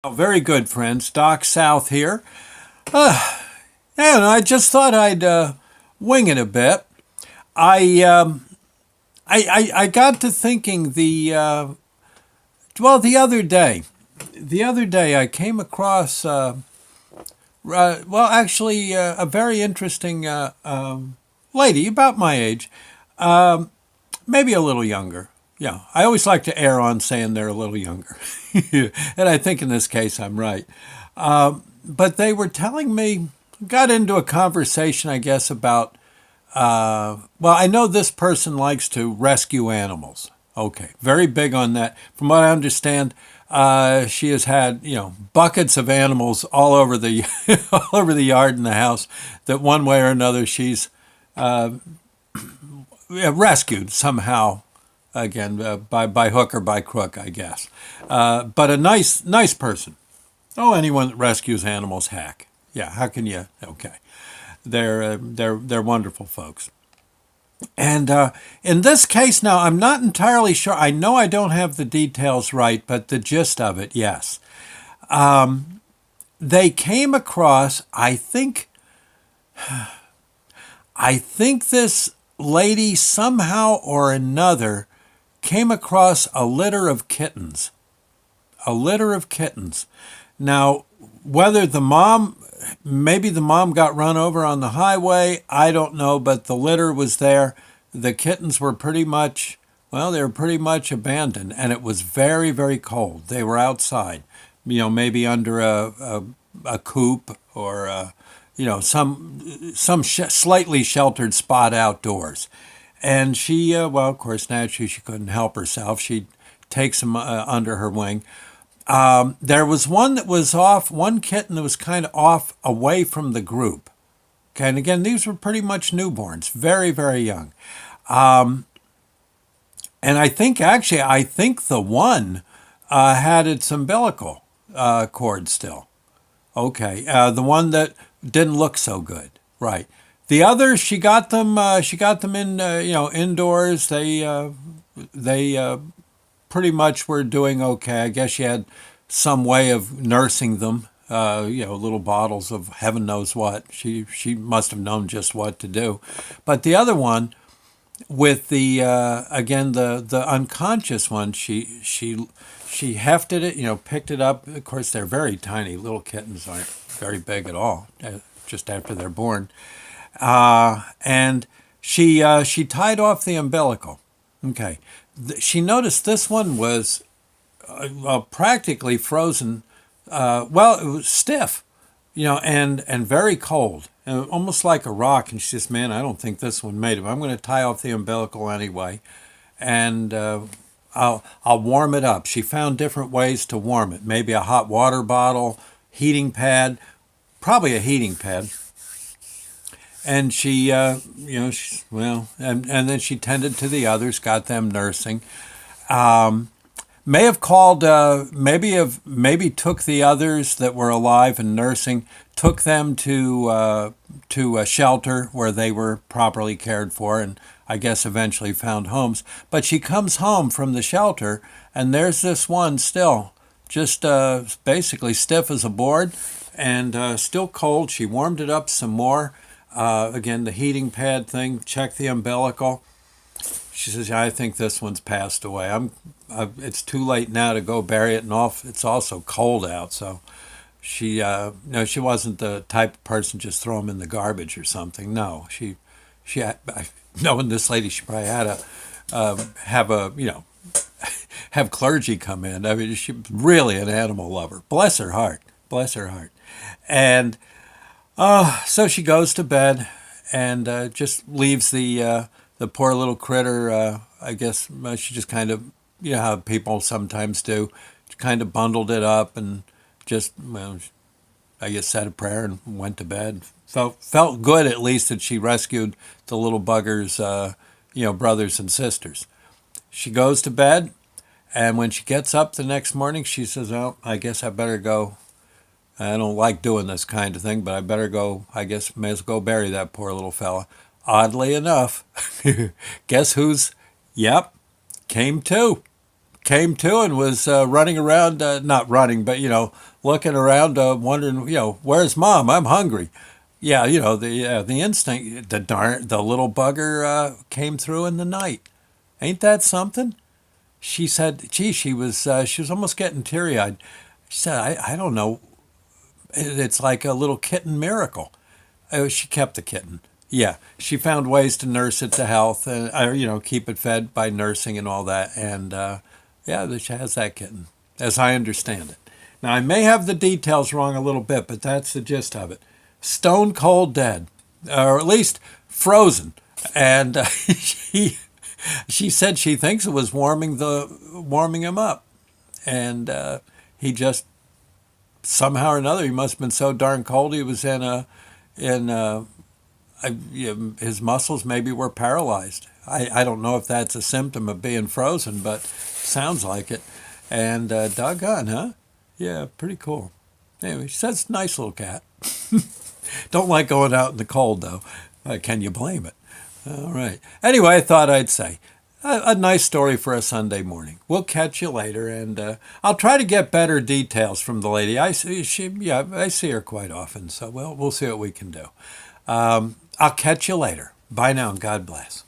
Oh, very good, friends. Doc South here. And I just thought I'd wing it a bit. I, um, I got to thinking the other day. The other day I came across, a very interesting lady about my age, maybe a little younger. Yeah, I always like to err on saying they're a little younger. And I think in this case I'm right. But they were telling me, got into a conversation, I guess, about, I know this person likes to rescue animals. Okay, very big on that. From what I understand, she has had, buckets of animals all over the all over the yard and the house that one way or another she's rescued somehow. Again, by hook or by crook, I guess. But a nice person. Oh, anyone that rescues animals, heck, yeah. How can you? Okay, they're wonderful folks. And in this case, now I'm not entirely sure. I know I don't have the details right, but the gist of it, yes. They came across. I think this lady somehow or another came across a litter of kittens. A litter of kittens. Now, whether maybe the mom got run over on the highway, I don't know, but the litter was there. The kittens were they were pretty much abandoned, and it was very, very cold. They were outside, maybe under a coop or, some slightly sheltered spot outdoors. And she, of course, naturally she couldn't help herself. She takes them under her wing. There was one kitten that was kind of off away from the group. Okay, and again, these were pretty much newborns, very, very young. And I think the one had its umbilical cord still. Okay, the one that didn't look so good, right? The others, she got them. She got them in, indoors. They pretty much were doing okay. I guess she had some way of nursing them. Little bottles of heaven knows what. She must have known just what to do. But the other one, with the unconscious one, she hefted it. Picked it up. Of course, they're very tiny. Little kittens aren't very big at all. Just after they're born, and she tied off the umbilical. Okay, she noticed this one was practically frozen. It was stiff, and very cold, almost like a rock. And she says, "Man, I don't think this one made it. I'm going to tie off the umbilical anyway, and I'll warm it up." She found different ways to warm it. Maybe a hot water bottle, heating pad, probably a heating pad. And and then she tended to the others, got them nursing. May have called, maybe took the others that were alive and nursing, took them to a shelter where they were properly cared for, and I guess eventually found homes. But she comes home from the shelter, and there's this one still, just basically stiff as a board, and still cold. She warmed it up some more. Again, the heating pad thing. Check the umbilical. She says, "Yeah, I think this one's passed away. It's too late now to go bury it, and it's also cold out." So she, no, she wasn't the type of person just throw them in the garbage or something. No, knowing this lady, she probably had to have clergy come in. I mean, she's really an animal lover. Bless her heart. Bless her heart. And so she goes to bed and just leaves the poor little critter. I guess she just kind of, how people sometimes do, kind of bundled it up and just, I guess said a prayer and went to bed. Felt good at least that she rescued the little buggers, brothers and sisters. She goes to bed, and when she gets up the next morning, she says, "Oh, I guess I better go. I don't like doing this kind of thing, but I better go. I guess may as well go bury that poor little fella." Oddly enough, guess who's, yep, came to. came to and was running around, not running, but looking around, wondering, where's mom? I'm hungry. Yeah, the instinct, the little bugger came through in the night. Ain't that something? She said, gee, she was almost getting teary eyed. She said, I don't know. It's like a little kitten miracle. Oh, she kept the kitten. Yeah, she found ways to nurse it to health and keep it fed by nursing and all that. And yeah, she has that kitten, as I understand it. Now I may have the details wrong a little bit, but that's the gist of it. Stone cold dead, or at least frozen. And she said she thinks it was warming him up, and he just somehow or another he must have been so darn cold he was in his muscles maybe were paralyzed. I don't know if that's a symptom of being frozen, but sounds like it. And doggone, huh? Yeah, pretty cool. Anyway, she says nice little cat. Don't like going out in the cold though. Can you blame it? All right. Anyway, I thought I'd say a nice story for a Sunday morning. We'll catch you later, and I'll try to get better details from the lady. I see her quite often, so we'll see what we can do. I'll catch you later. Bye now, and God bless.